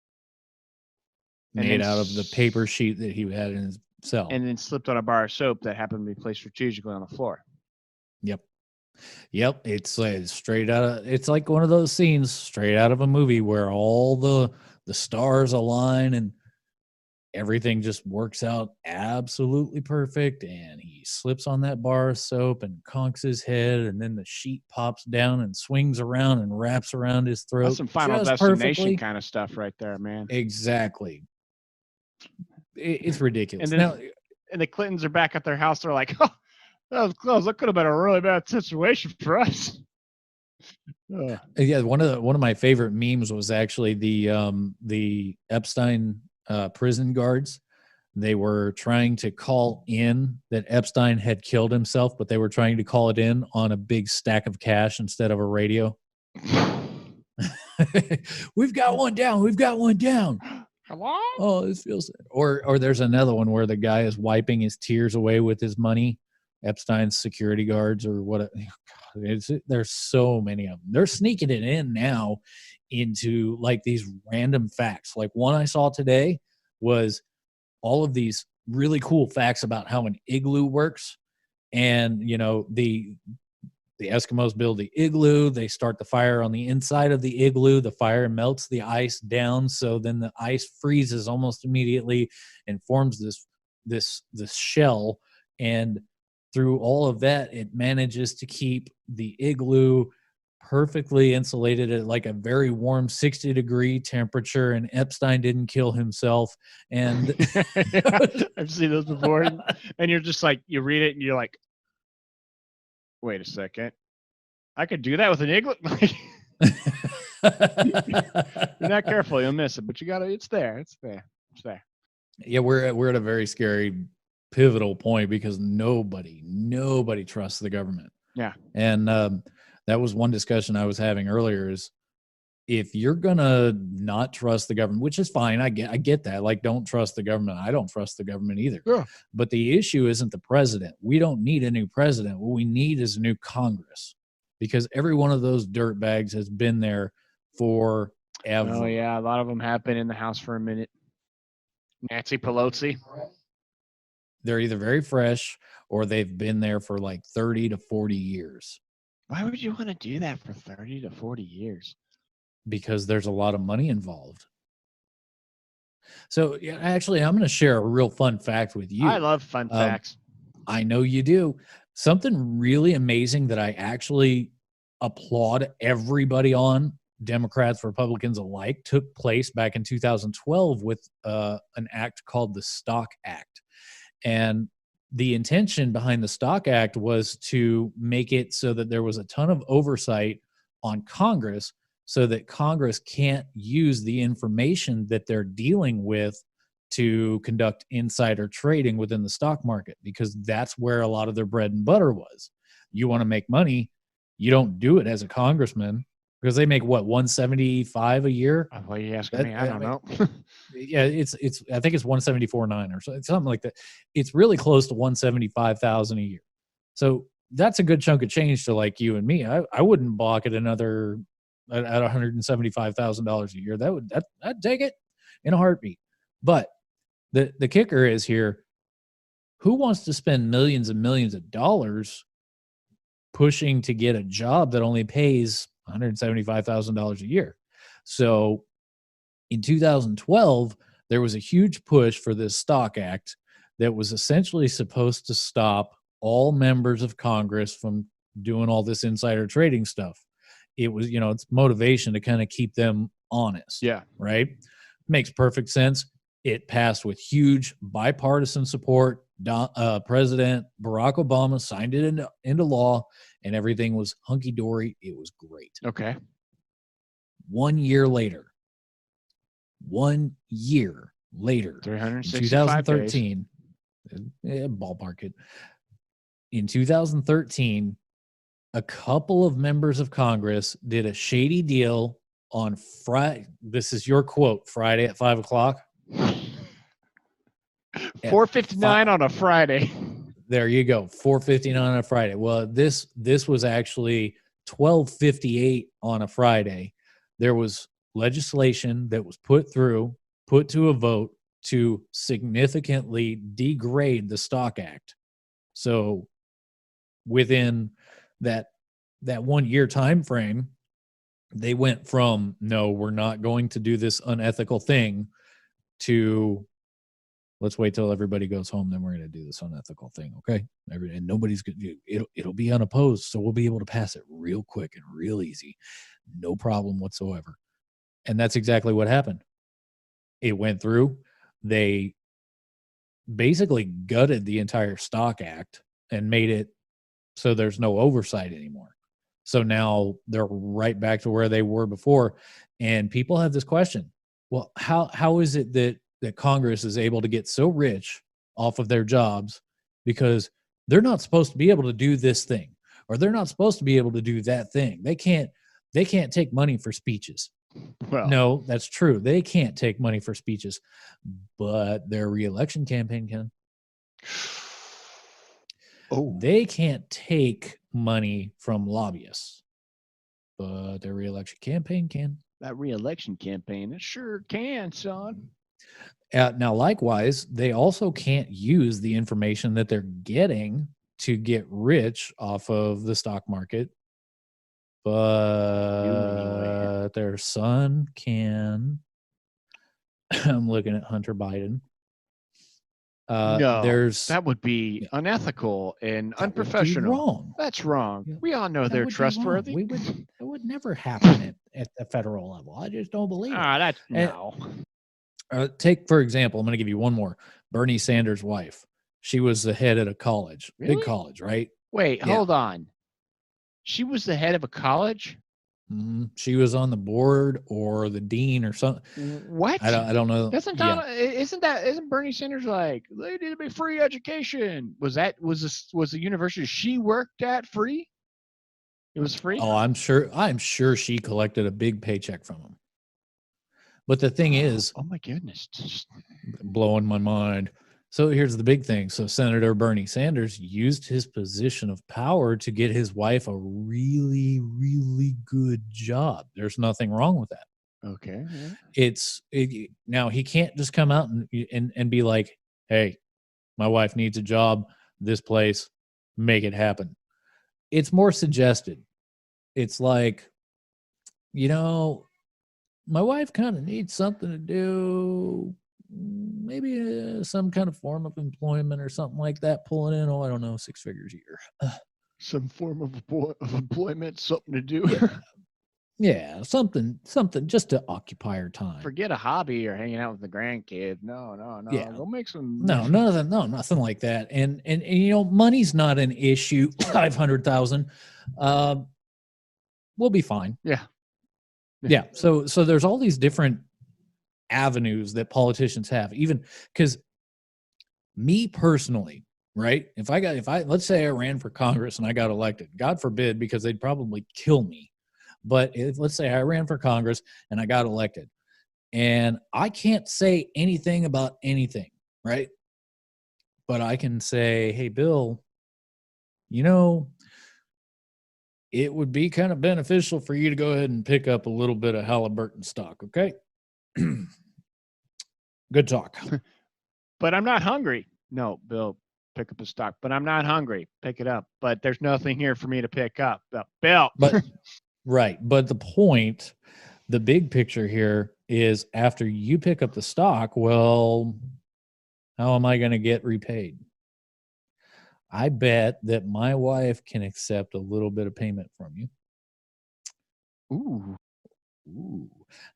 Made out of the paper sheet that he had in his cell. And then slipped on a bar of soap that happened to be placed strategically on the floor. Yep. It's straight out of, it's like one of those scenes straight out of a movie where all the stars align and everything just works out absolutely perfect. And he slips on that bar of soap and conks his head, and then the sheet pops down and swings around and wraps around his throat. That's some Final Destination kind of stuff right there, man. Exactly. It's ridiculous. And then, and the Clintons are back at their house. They're like, oh, that was close. That could have been a really bad situation for us. Yeah, one of my favorite memes was actually the Epstein prison guards. They were trying to call in that Epstein had killed himself, but they were trying to call it in on a big stack of cash instead of a radio. We've got one down. We've got one down. Hello? Oh, this feels. Or there's another one where the guy is wiping his tears away with his money. Epstein's security guards or what? There's so many of them. They're sneaking it in now into like these random facts. Like one I saw today was all of these really cool facts about how an igloo works. And, you know, the Eskimos build the igloo. They start the fire on the inside of the igloo. The fire melts the ice down. So then the ice freezes almost immediately and forms this shell. And through all of that, it manages to keep the igloo perfectly insulated at like a very warm 60-degree temperature, and Epstein didn't kill himself. And I've seen those before. And you're just like, you read it and you're like, wait a second. I could do that with an igloo. You're not careful, you'll miss it, but you got to, it's there. It's there. It's there. Yeah, we're at a very scary pivotal point because nobody trusts the government. Yeah. And that was one discussion I was having earlier is if you're gonna not trust the government, which is fine, I get that. Like, don't trust the government. I don't trust the government either. Yeah. But the issue isn't the president. We don't need a new president. What we need is a new Congress, because every one of those dirtbags has been there forever. Oh yeah, a lot of them have been in the House for a minute. Nancy Pelosi. They're either very fresh or they've been there for like 30 to 40 years. Why would you want to do that for 30 to 40 years? Because there's a lot of money involved. So yeah, actually, I'm going to share a real fun fact with you. I love fun facts. I know you do. Something really amazing that I actually applaud everybody on, Democrats, Republicans alike, took place back in 2012 with an act called the Stock Act. And the intention behind the Stock Act was to make it so that there was a ton of oversight on Congress so that Congress can't use the information that they're dealing with to conduct insider trading within the stock market, because that's where a lot of their bread and butter was. You want to make money, you don't do it as a congressman, because they make what, 175 a year? Why are you asking me? I don't know. Yeah, it's I think it's 174.9 or something like that. It's really close to 175,000 a year. So that's a good chunk of change to like you and me. I wouldn't balk at another at $175,000 a year. I'd take it in a heartbeat. But the kicker is here, who wants to spend millions and millions of dollars pushing to get a job that only pays $175,000 a year? So in 2012, there was a huge push for this Stock Act that was essentially supposed to stop all members of Congress from doing all this insider trading stuff. It was, it's motivation to kind of keep them honest. Yeah. Right. Makes perfect sense. It passed with huge bipartisan support. President Barack Obama signed it into law, and everything was hunky dory. It was great. Okay. 1 year later, 2013, ballpark it. In 2013, a couple of members of Congress did a shady deal on Friday. This is your quote, Friday at 5 o'clock. 4:59 on a Friday. There you go. 4:59 on a Friday. Well, this was actually 12:58 on a Friday. There was legislation that was put to a vote to significantly degrade the Stock Act. So within that 1 year time frame, they went from, no, we're not going to do this unethical thing, to let's wait till everybody goes home, then we're going to do this unethical thing. Okay. And nobody's going to, it'll be unopposed. So we'll be able to pass it real quick and real easy. No problem whatsoever. And that's exactly what happened. It went through. They basically gutted the entire Stock Act and made it so there's no oversight anymore. So now they're right back to where they were before. And people have this question. Well, how is it that Congress is able to get so rich off of their jobs? Because they're not supposed to be able to do this thing, or they're not supposed to be able to do that thing. They can't take money for speeches. Well, no, that's true. They can't take money for speeches, but their reelection campaign can. Oh, they can't take money from lobbyists, but their reelection campaign can. That reelection campaign, it sure can, son. Now, likewise, they also can't use the information that they're getting to get rich off of the stock market, but their son can. I'm looking at Hunter Biden. No, There's that would be yeah, unethical and that would be unprofessional. wrong. That's wrong. Yeah, We all know that they're would be wrong. trustworthy. That would never happen at the federal level. I just don't believe it. That's And no. take for example, I'm going to give you one more. Bernie Sanders' wife. She was the head at a college, big Really? college, right? Wait, Yeah. hold on. She was the head of a college? She was on the board or the dean or something. What? I don't know. Isn't Bernie Sanders like they need to be free education? Was the university she worked at free? It was free? Oh, I'm sure she collected a big paycheck from him. But the thing is, oh my goodness. blowing my mind. So here's the big thing. So Senator Bernie Sanders used his position of power to get his wife a really, really good job. There's nothing wrong with that. Okay. Yeah. Now he can't just come out and be like, "Hey, my wife needs a job. This place, make it happen." It's more suggested. It's like, my wife kind of needs something to do. Maybe some kind of form of employment or something like that. Pulling in, I don't know, 6 figures a year. Some form of employment, something to do. Yeah, something just to occupy her time. Forget a hobby or hanging out with the grandkid. No. Yeah. Go make some. No, nothing like that. And money's not an issue. 500,000, we'll be fine. Yeah. Yeah. So there's all these different avenues that politicians have, even because me personally, right? If let's say I ran for Congress and I got elected, God forbid, because they'd probably kill me. But let's say I ran for Congress and I got elected and I can't say anything about anything, right? But I can say, hey, Bill, it would be kind of beneficial for you to go ahead and pick up a little bit of Halliburton stock, okay? Good talk. But I'm not hungry. No, Bill, pick up a stock. But I'm not hungry. Pick it up. But there's nothing here for me to pick up. Bill. But right. But the big picture here is after you pick up the stock, well, how am I going to get repaid? I bet that my wife can accept a little bit of payment from you. Ooh.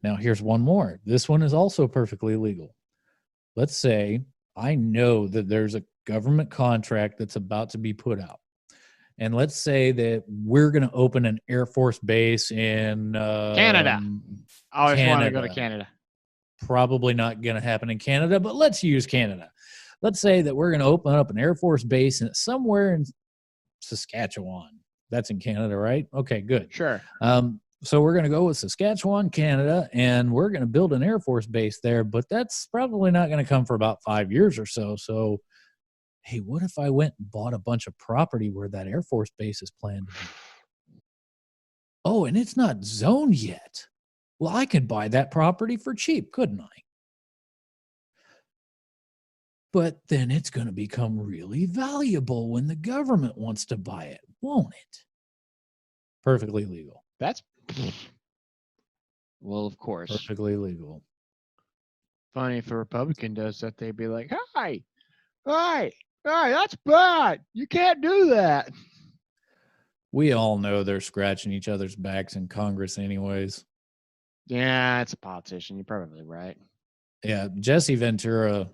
Now, here's one more. This one is also perfectly legal. Let's say I know that there's a government contract that's about to be put out. And let's say that we're going to open an Air Force base in Canada. I always want to go to Canada. Probably not going to happen in Canada, but let's use Canada. Let's say that we're going to open up an Air Force base somewhere in Saskatchewan. That's in Canada, right? Okay, good. Sure. So we're going to go with Saskatchewan, Canada, and we're going to build an Air Force base there, but that's probably not going to come for about 5 years or so. So, hey, what if I went and bought a bunch of property where that Air Force base is planned to be? Oh, and it's not zoned yet. Well, I could buy that property for cheap, couldn't I? But then it's going to become really valuable when the government wants to buy it, won't it? Perfectly legal. That's well, of course. Perfectly legal. Funny if a Republican does that, they'd be like, "Hey, that's bad. You can't do that." We all know they're scratching each other's backs in Congress anyways. Yeah, it's a politician. You're probably right. Yeah, Jesse Ventura,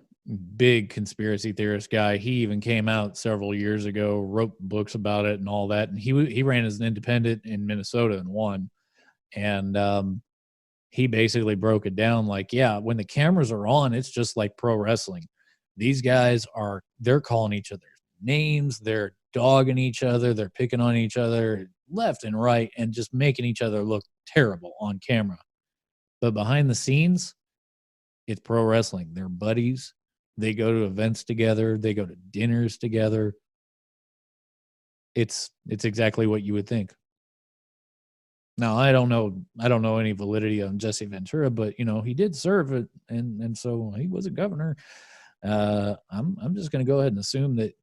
big conspiracy theorist guy. He even came out several years ago, wrote books about it and all that. And he ran as an independent in Minnesota and won. And he basically broke it down like, yeah, when the cameras are on, it's just like pro wrestling. These guys they're calling each other names, they're dogging each other, they're picking on each other left and right and just making each other look terrible on camera. But behind the scenes, it's pro wrestling. They're buddies. They go to events together. They go to dinners together. It's exactly what you would think. Now, I don't know any validity on Jesse Ventura, but he did serve it, and so he was a governor. I'm just going to go ahead and assume that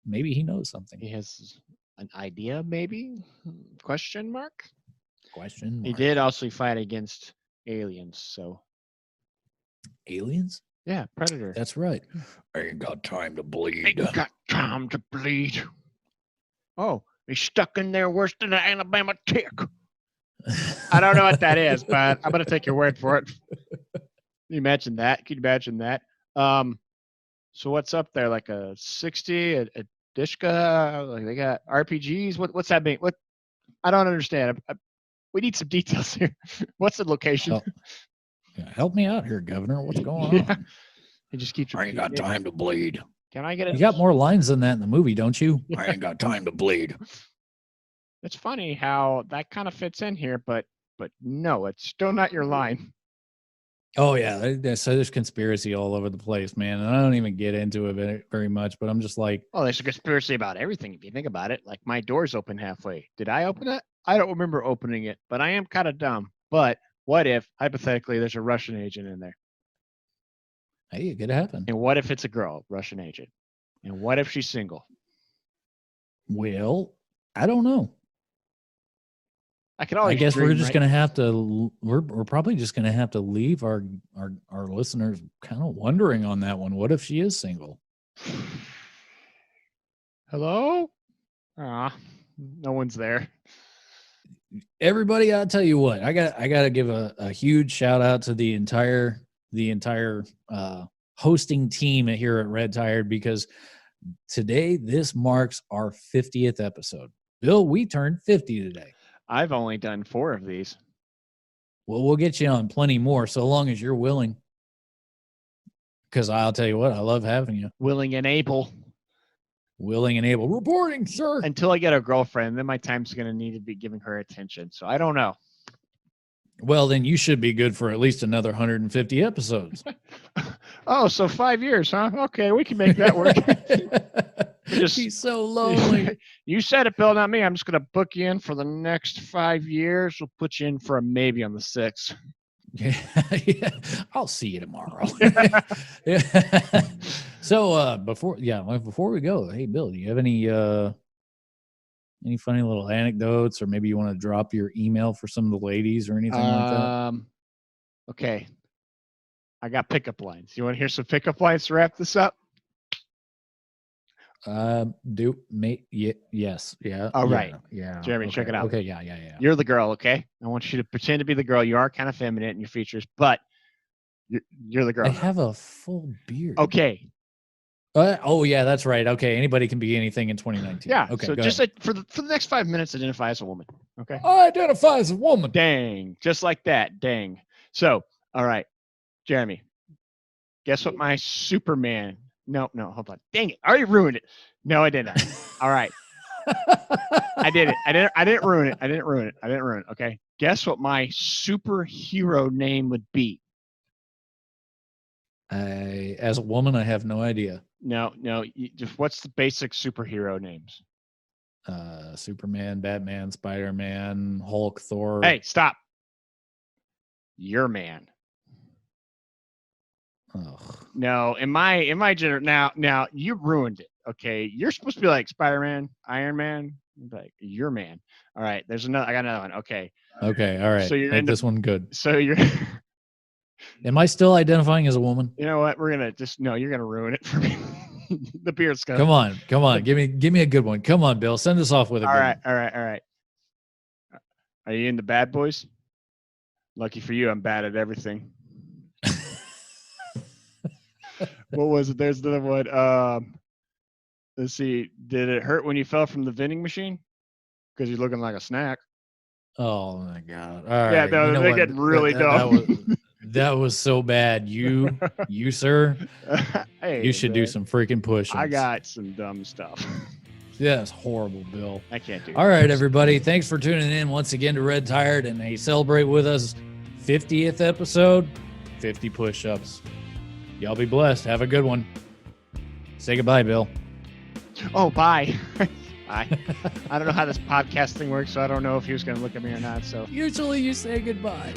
maybe he knows something. He has an idea, maybe? Question mark. Question mark. He did also fight against aliens, so. Aliens? Yeah, Predator. That's right. I ain't got time to bleed. Ain't got time to bleed. Oh, he's stuck in there worse than an Alabama tick. I don't know what that is, but I'm gonna take your word for it. Can you imagine that? Can you imagine that? So what's up there? Like a 60, a Dishka? Like they got RPGs? What's that mean? What? I don't understand. We need some details here. What's the location? Yeah, help me out here, Governor. What's going on? He just keeps I ain't got time to bleed. Can I get it? You got more lines than that in the movie, don't you? I ain't got time to bleed. It's funny how that kind of fits in here, but no, it's still not your line. Oh yeah, so there's conspiracy all over the place, man, and I don't even get into it very much. But I'm just like, well, there's a conspiracy about everything if you think about it. Like my door's open halfway. Did I open it? I don't remember opening it, but I am kind of dumb. But what if hypothetically there's a Russian agent in there? Hey, it could happen. And what if it's a girl, Russian agent? And what if she's single? Well, I don't know. I could always. I guess we're just gonna have to. We're probably just gonna have to leave our listeners kind of wondering on that one. What if she is single? Hello? No one's there. Everybody, I'll tell you what. I got to give a huge shout out to the entire hosting team here at Redtired, because today this marks our 50th episode. Bill, we turned 50 today. I've only done 4 of these. Well, we'll get you on plenty more, so long as you're willing. Because I'll tell you what, I love having you. Willing and able. Willing and able. Reporting, sir. Until I get a girlfriend, then my time's going to need to be giving her attention. So I don't know. Well, then you should be good for at least another 150 episodes. Oh, so 5 years, huh? Okay, we can make that work. He's so lonely. You said it, Bill, not me. I'm just going to book you in for the next 5 years. We'll put you in for a maybe on the 6th. Yeah. I'll see you tomorrow. So before we go, hey Bill, do you have any funny little anecdotes, or maybe you want to drop your email for some of the ladies or anything like that? Okay. I got pickup lines. You want to hear some pickup lines to wrap this up? Yes. Yeah. All right. Yeah. Jeremy, okay. Check it out. Okay. Yeah. You're the girl, okay? I want you to pretend to be the girl. You are kind of feminine in your features, but you're the girl. I have a full beard. Okay. Oh yeah, that's right. Okay, anybody can be anything in 2019. Yeah. Okay. So just for the next 5 minutes, identify as a woman. Okay. I identify as a woman. Dang. Just like that. Dang. So, all right, Jeremy. Guess what my Superman? No, hold on. Dang it! I already ruined it. No, I didn't. All right. I did it. I didn't ruin it. Okay. Guess what my superhero name would be? As a woman, I have no idea. No. Just what's the basic superhero names? Superman, Batman, Spider-Man, Hulk, Thor. Hey, stop. Your man. Ugh. No, in my gender now you ruined it. Okay, you're supposed to be like Spider-Man, Iron Man, like your man. All right, I got another one. Okay, all right. So you're this one good. So you're. Am I still identifying as a woman? You know what? You're gonna ruin it for me. The beard's coming. Come on. Give me a good one. Come on, Bill. Send us off with a good one. All right. Are you in the Bad Boys? Lucky for you, I'm bad at everything. What was it? There's another one. Let's see. Did it hurt when you fell from the vending machine? Because you're looking like a snack. Oh my God! All right. Yeah, they're getting really dumb. That was so bad. You sir. Hey, you should do some freaking push-ups. I got some dumb stuff. Yeah, it's horrible, Bill. I can't do. All right, everybody. Thanks for tuning in once again to Redtired, and hey, celebrate with us. 50th episode, 50 push-ups. Y'all be blessed. Have a good one. Say goodbye, Bill. Oh, bye. Bye. I don't know how this podcast thing works, so I don't know if he was going to look at me or not. So usually you say goodbye.